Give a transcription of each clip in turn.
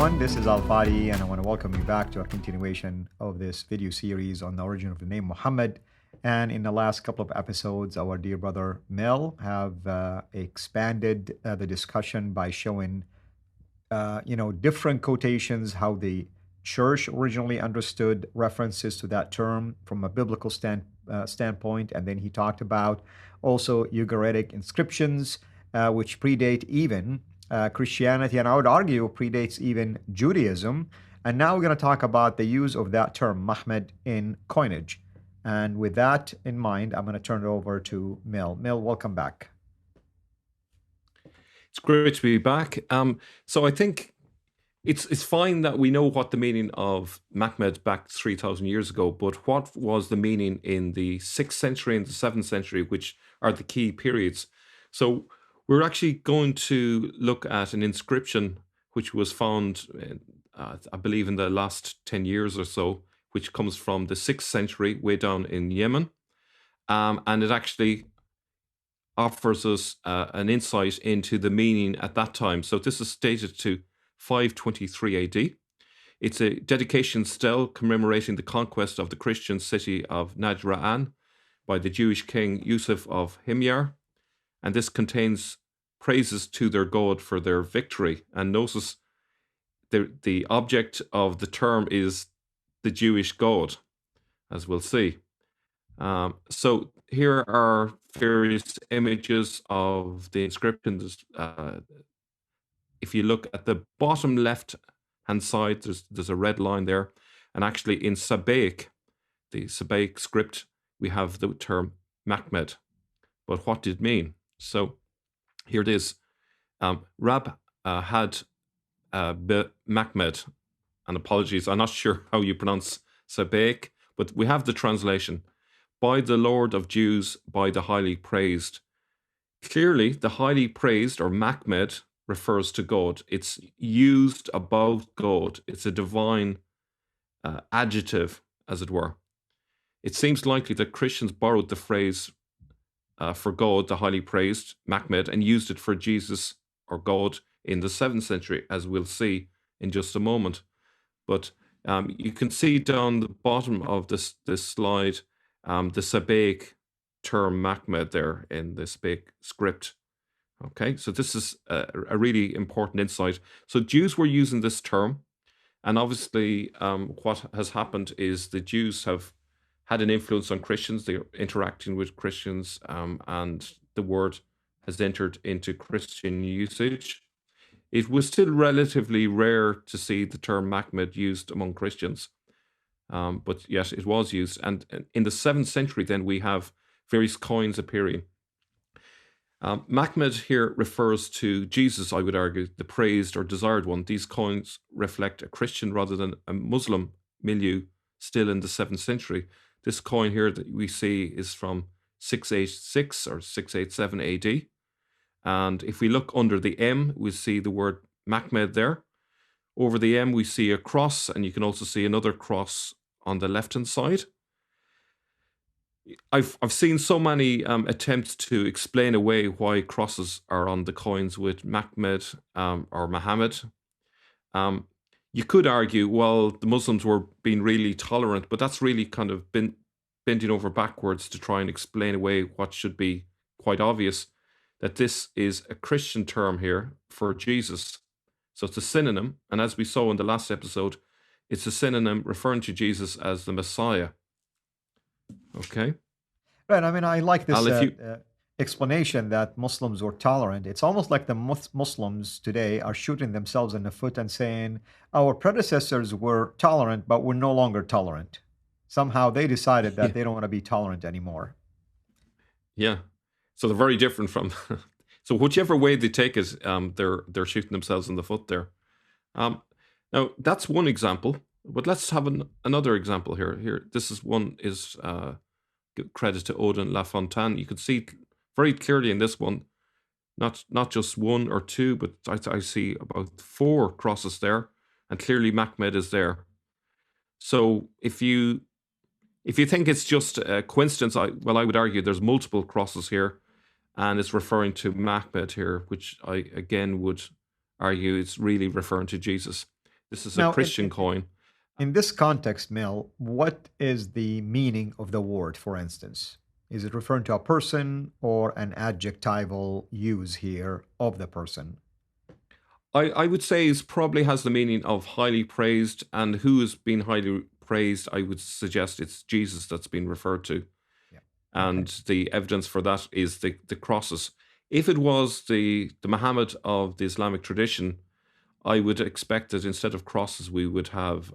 everyone. This is Fadi, and I want to welcome you back to our continuation of this video series on the origin of the name Muhammad. And in the last couple of episodes, our dear brother Mel have expanded the discussion by showing, different quotations, how the church originally understood references to that term from a biblical standpoint. And then he talked about also Ugaritic inscriptions, which predate even Christianity, and I would argue predates even Judaism. And now we're going to talk about the use of that term, Muhammad, in coinage. And with that in mind, I'm going to turn it over to Mel. Mel, welcome back. It's great to be back. So I think it's fine that we know what the meaning of Muhammad back 3,000 years ago, but what was the meaning in the 6th century and the 7th century, which are the key periods? So we're actually going to look at an inscription which was found, I believe, in the last 10 years or so, which comes from the 6th century, way down in Yemen. And it actually offers us an insight into the meaning at that time. So this is dated to 523 AD. It's a dedication stele commemorating the conquest of the Christian city of Najra'an by the Jewish king Yusuf of Himyar. And this contains praises to their God for their victory. And notice the object of the term is the Jewish God, as we'll see. So here are various images of the inscriptions. If you look at the bottom left-hand side, there's a red line there. And actually in Sabaic, the Sabaic script, we have the term Muhammad. But what did it mean? So here it is. Rab had Muhammad, and apologies, I'm not sure how you pronounce Sabaic, but we have the translation. By the Lord of Jews, by the highly praised. Clearly, the highly praised, or Muhammad, refers to God. It's used above God. It's a divine adjective, as it were. It seems likely that Christians borrowed the phrase for God, the highly praised, Muhammad, and used it for Jesus or God in the 7th century, as we'll see in just a moment. But you can see down the bottom of this slide the Sabaic term Muhammad there in the Sabaic script. Okay, so this is a really important insight. So Jews were using this term, and obviously what has happened is the Jews have had an influence on Christians. They're interacting with Christians, and the word has entered into Christian usage. It was still relatively rare to see the term Muhammad used among Christians, but yes, it was used. And in the 7th century, then we have various coins appearing. Muhammad here refers to Jesus, I would argue, the praised or desired one. These coins reflect a Christian rather than a Muslim milieu still in the 7th century. This coin here that we see is from 686 or 687 AD. And if we look under the M, we see the word Muhammad there. Over the M, we see a cross, and you can also see another cross on the left-hand side. I've seen so many attempts to explain away why crosses are on the coins with Muhammad or Muhammad. You could argue, well, the Muslims were being really tolerant, but that's really kind of been bending over backwards to try and explain away what should be quite obvious, that this is a Christian term here for Jesus. So it's a synonym, and as we saw in the last episode, it's a synonym referring to Jesus as the Messiah. Okay. Right. I mean, I like this explanation that Muslims were tolerant. It's almost like the Muslims today are shooting themselves in the foot and saying, our predecessors were tolerant, but we're no longer tolerant. Somehow they decided that they don't want to be tolerant anymore. Yeah. So they're very different from... So whichever way they take it, they're shooting themselves in the foot there. Now, that's one example, but let's have another example here. This is one is credit to Odin Lafontaine. You can see very clearly in this one, not just one or two, but I see about 4 crosses there, and clearly Muhammad is there. So if you think it's just a coincidence, I would argue there's multiple crosses here, and it's referring to Muhammad here, which I again would argue it's really referring to Jesus. This is a Now, Christian coin. in this context, Mel, what is the meaning of the word, for instance? Is it referring to a person or an adjectival use here of the person? I would say it probably has the meaning of highly praised, and who has been highly praised. I would suggest it's Jesus that's been referred to, Yeah. Okay. and the evidence for that is the crosses. If it was the Muhammad of the Islamic tradition, I would expect that instead of crosses, we would have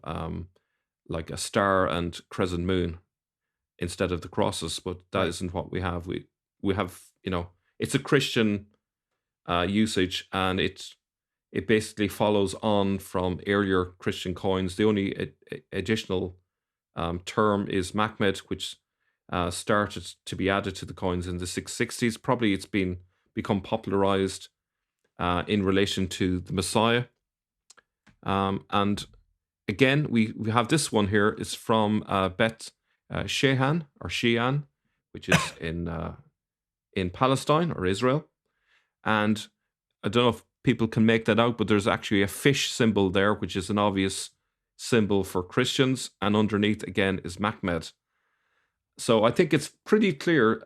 like a star and crescent moon instead of the crosses. But that Right. isn't what we have. We have, it's a Christian usage, and it basically follows on from earlier Christian coins. The only additional term is Mahmed, which started to be added to the coins in the 660s. Probably it's become popularized in relation to the Messiah. And again, we have this one here. It's from Bet Shehan or Shean, which is in Palestine or Israel. And I don't know if people can make that out, but there's actually a fish symbol there, which is an obvious symbol for Christians. And underneath, again, is Mahmed. So I think it's pretty clear,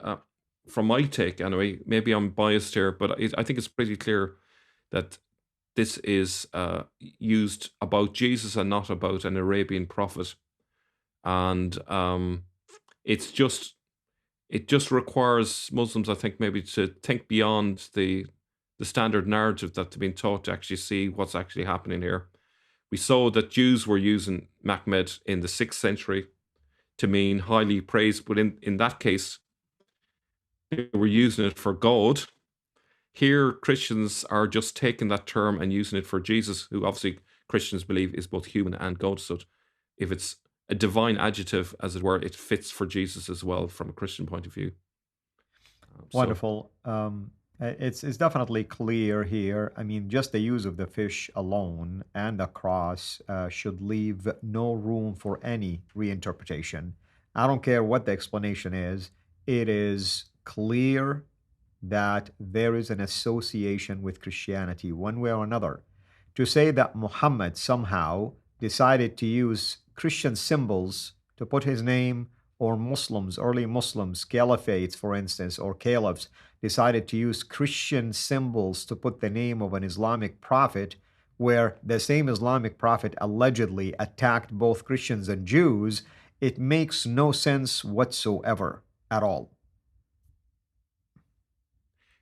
from my take anyway, maybe I'm biased here, but I think it's pretty clear that this is used about Jesus and not about an Arabian prophet. And it just requires Muslims, I think, maybe to think beyond the standard narrative that they've been taught to actually see what's actually happening here. We saw that Jews were using Mahmed in the 6th century to mean highly praised, but in that case, they were using it for God. Here, Christians are just taking that term and using it for Jesus, who obviously Christians believe is both human and God. So if it's a divine adjective, as it were, it fits for Jesus as well from a Christian point of view. Wonderful. It's definitely clear here. I mean, just the use of the fish alone and the cross should leave no room for any reinterpretation. I don't care what the explanation is. It is clear that there is an association with Christianity one way or another. To say that Muhammad somehow decided to use Christian symbols to put his name, or Muslims, early Muslims, caliphates, for instance, or caliphs, decided to use Christian symbols to put the name of an Islamic prophet, where the same Islamic prophet allegedly attacked both Christians and Jews, it makes no sense whatsoever at all.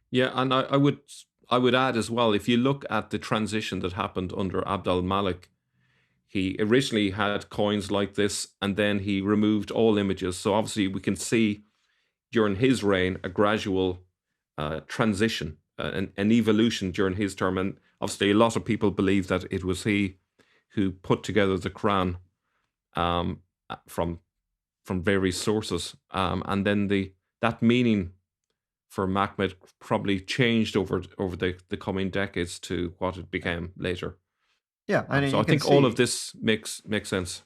Yeah, and I would add as well, if you look at the transition that happened under Abd al-Malik, he originally had coins like this, and then he removed all images. So obviously we can see during his reign a gradual transition, an evolution during his term. And obviously a lot of people believe that it was he who put together the Quran from various sources. And then that meaning for Mahmed probably changed over the coming decades to what it became later. Yeah, and So you I can think all see, of this makes sense.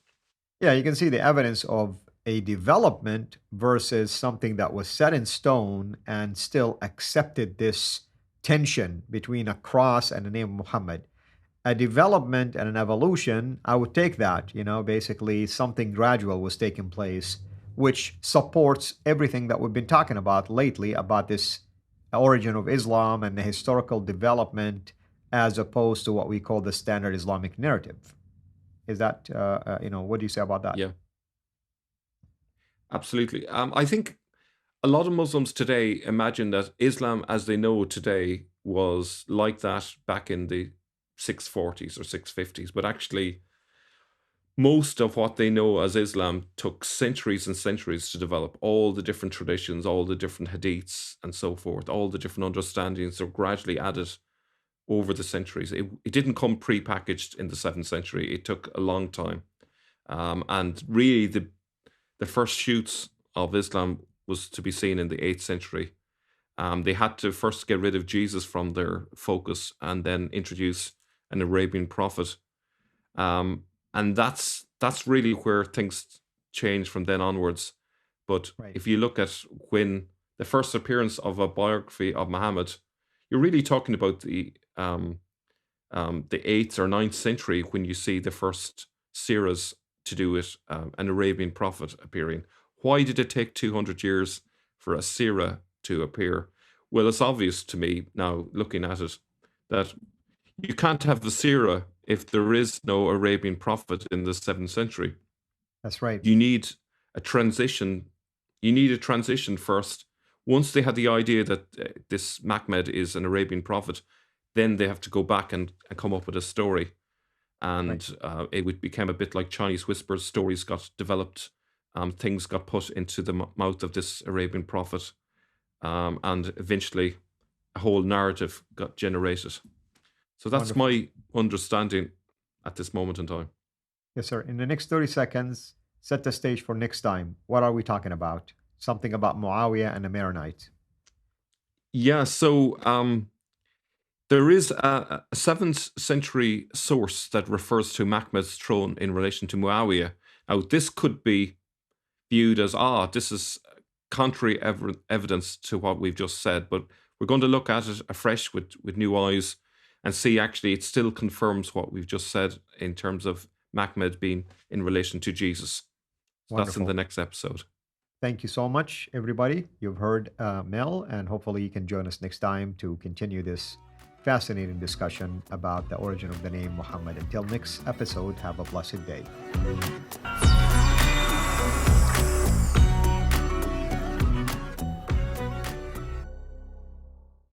yeah, you can see the evidence of a development versus something that was set in stone and still accepted this tension between a cross and the name of Muhammad. A development and an evolution, I would take that, basically something gradual was taking place, which supports everything that we've been talking about lately about this origin of Islam and the historical development as opposed to what we call the standard Islamic narrative. Is that, what do you say about that? Yeah, absolutely. I think a lot of Muslims today imagine that Islam as they know it today was like that back in the 640s or 650s, but actually most of what they know as Islam took centuries and centuries to develop. All the different traditions, all the different hadiths and so forth, all the different understandings are gradually added over the centuries. It didn't come pre-packaged in the 7th century. It took a long time. And really the first shoots of Islam was to be seen in the 8th century. They had to first get rid of Jesus from their focus and then introduce an Arabian prophet. And that's really where things change from then onwards. But Right. if you look at when the first appearance of a biography of Muhammad, you're really talking about the 8th or 9th century when you see the first CIRAs to do it, an Arabian prophet appearing. Why did it take 200 years for a CIRA to appear? Well, it's obvious to me now, looking at it, that you can't have the CIRA if there is no Arabian prophet in the 7th century. That's right. You need a transition. You need a transition first. Once they had the idea that this Mahmed is an Arabian prophet, then they have to go back and come up with a story. And it became a bit like Chinese whispers. Stories got developed. Things got put into the mouth of this Arabian prophet. And eventually a whole narrative got generated. So that's my understanding at this moment in time. Yes, sir. In the next 30 seconds, set the stage for next time. What are we talking about? Something about Muawiyah and the Maronite. Yeah, so there is a 7th century source that refers to Mahmed's throne in relation to Muawiyah. Now, this could be viewed as, this is contrary evidence to what we've just said, but we're going to look at it afresh with new eyes and see actually it still confirms what we've just said in terms of Mahmed being in relation to Jesus. So that's in the next episode. Thank you so much, everybody. You've heard Mel, and hopefully you can join us next time to continue this fascinating discussion about the origin of the name Muhammad. Until next episode, have a blessed day.